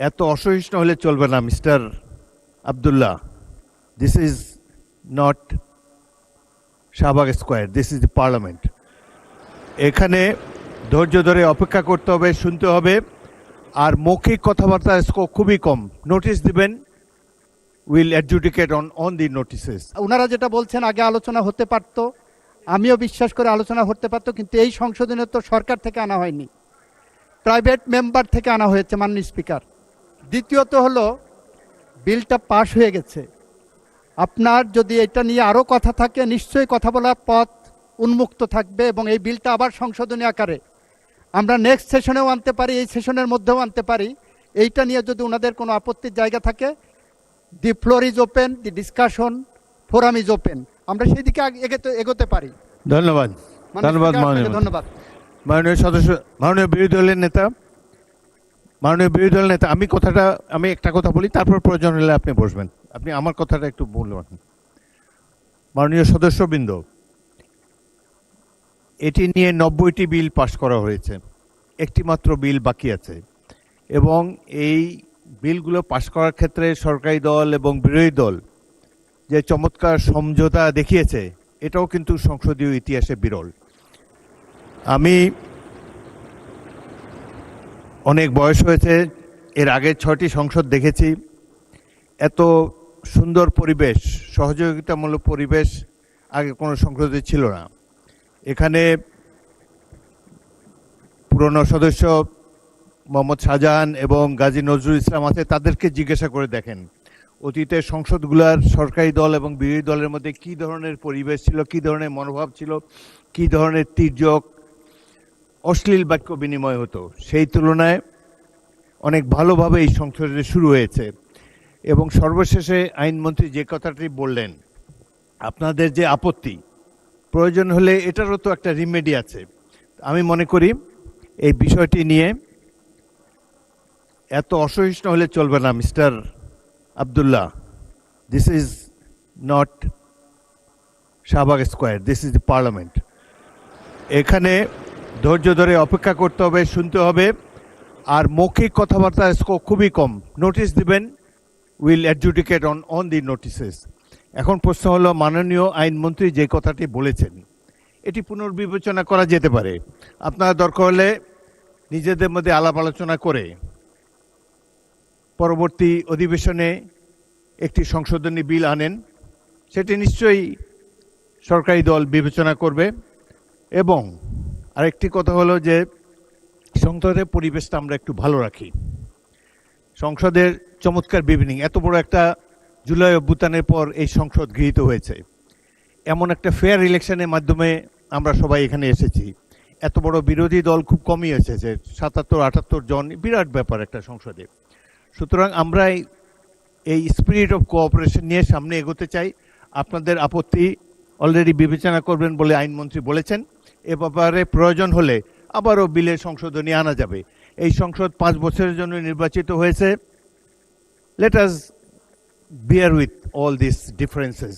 এত অসহিষ্ণু হলে চলবে না mister Abdullah. This is not Shahbag square, this is the parliament. এখানে ধৈর্য ধরে অপেক্ষা করতে হবে, শুনতে হবে, আর মৌখিক কথাবার্তার স্কোপ খুবই কম। নোটিশ দিবেন, will adjudicate on the notices. ওনারা যেটা বলছেন আগে আলোচনা হতে পারত, আমিও বিশ্বাস করে আলোচনা হতে পারত, কিন্তু এই সংশোধনী তো সরকার থেকে আনা হয়নি, প্রাইভেট মেম্বার থেকে আনা হয়েছে মাননীয় স্পিকার। দ্বিতীয়ত হলো বিলটা পাশ হয়ে গেছে। আপনার যদি এটা নিয়ে আরও কথা থাকে নিশ্চয়ই কথা বলার পথ উন্মুক্ত থাকবে, এবং এই বিলটা আবার সংশোধনী আকারে আমরা নেক্সট সেশনেও আনতে পারি, এই সেশনের মধ্যেও আনতে পারি। এইটা নিয়ে যদি ওনাদের কোনো আপত্তির জায়গা থাকে, দি floor is open, the discussion forum is open, আমরা সেই দিকে এগোতে পারি। ধন্যবাদ, ধন্যবাদ মাননীয় ধন্যবাদ মাননীয় সদস্য। মাননীয় বিরোধী দলের নেতা, আমি একটা কথা বলি, তারপর প্রয়োজন হলে আপনি বসবেন। আপনি আমার কথাটা একটু বলবেন। মাননীয় সদস্যবৃন্দ, এটি নিয়ে 90টি বিল পাশ করা হয়েছে, একটি মাত্র বিল বাকি আছে, এবং এই বিলগুলো পাশ করার ক্ষেত্রে সরকারি দল এবং বিরোধী দল যে চমৎকার সমঝোতা দেখিয়েছে, এটাও কিন্তু সংসদীয় ইতিহাসে বিরল। আমি অনেক বয়স হয়েছে, এর আগে 6টি সংসদ দেখেছি। এত সুন্দর পরিবেশ, সহযোগিতামূলক পরিবেশ আগে কোনো সংসদে ছিল না। এখানে পুরনো সদস্য মোহাম্মদ শাহজাহান এবং গাজী নজরুল ইসলাম আছে, তাদেরকে জিজ্ঞাসা করে দেখেন অতীতের সংসদগুলোর সরকারি দল এবং বিরোধী দলের মধ্যে কী ধরনের পরিবেশ ছিল, কী ধরনের মনোভাব ছিল, কী ধরনের তির্যক অশ্লীল বাক্য বিনিময় হতো। সেই তুলনায় অনেক ভালোভাবে এই সংসদে শুরু হয়েছে। এবং সর্বশেষে আইনমন্ত্রী যে কথাটি বললেন, আপনাদের যে আপত্তি, প্রয়োজন হলে এটারও তো একটা রিমেডি আছে। আমি মনে করি এই বিষয়টি নিয়ে এত অসহিষ্ণু হলে চলবে না mister Abdullah. This is not Shahbag square, this is the parliament. এখানে ধৈর্য ধরে অপেক্ষা করতে হবে, শুনতে হবে, আর মৌখিক কথাবার্তার স্কোপ খুবই কম। নোটিশ দিবেন, will adjudicate on the notices. এখন প্রশ্ন হলো, মাননীয় আইনমন্ত্রী যে কথাটি বলেছেন এটি পুনর্বিবেচনা করা যেতে পারে। আপনারা দরকার হলে নিজেদের মধ্যে আলাপ আলোচনা করে পরবর্তী অধিবেশনে একটি সংশোধনী বিল আনেন, সেটি নিশ্চয়ই সরকারি দল বিবেচনা করবে। এবং আরেকটি কথা হলো যে সংসদের পরিবেশটা আমরা একটু ভালো রাখি। সংসদের চমৎকার বিবিনিং, এত বড় একটা জুলাই অভ্যুত্থানের পর এই সংসদ গৃহীত হয়েছে, এমন একটা ফেয়ার ইলেকশনের মাধ্যমে আমরা সবাই এখানে এসেছি। এত বড় বিরোধী দল খুব কমই এসেছে, 77-78 জন, বিরাট ব্যাপার একটা সংসদে। সুতরাং আমরা এই স্পিরিট অফ কোঅপারেশন নিয়ে সামনে এগোতে চাই। আপনাদের আপত্তি অলরেডি বিবেচনা করবেন বলে আইনমন্ত্রী বলেছেন। এ ব্যাপারে প্রয়োজন হলে আবারও বিলের সংশোধনী আনা যাবে। এই সংসদ 5 বছরের জন্য নির্বাচিত হয়েছে। Let us bear with all these differences.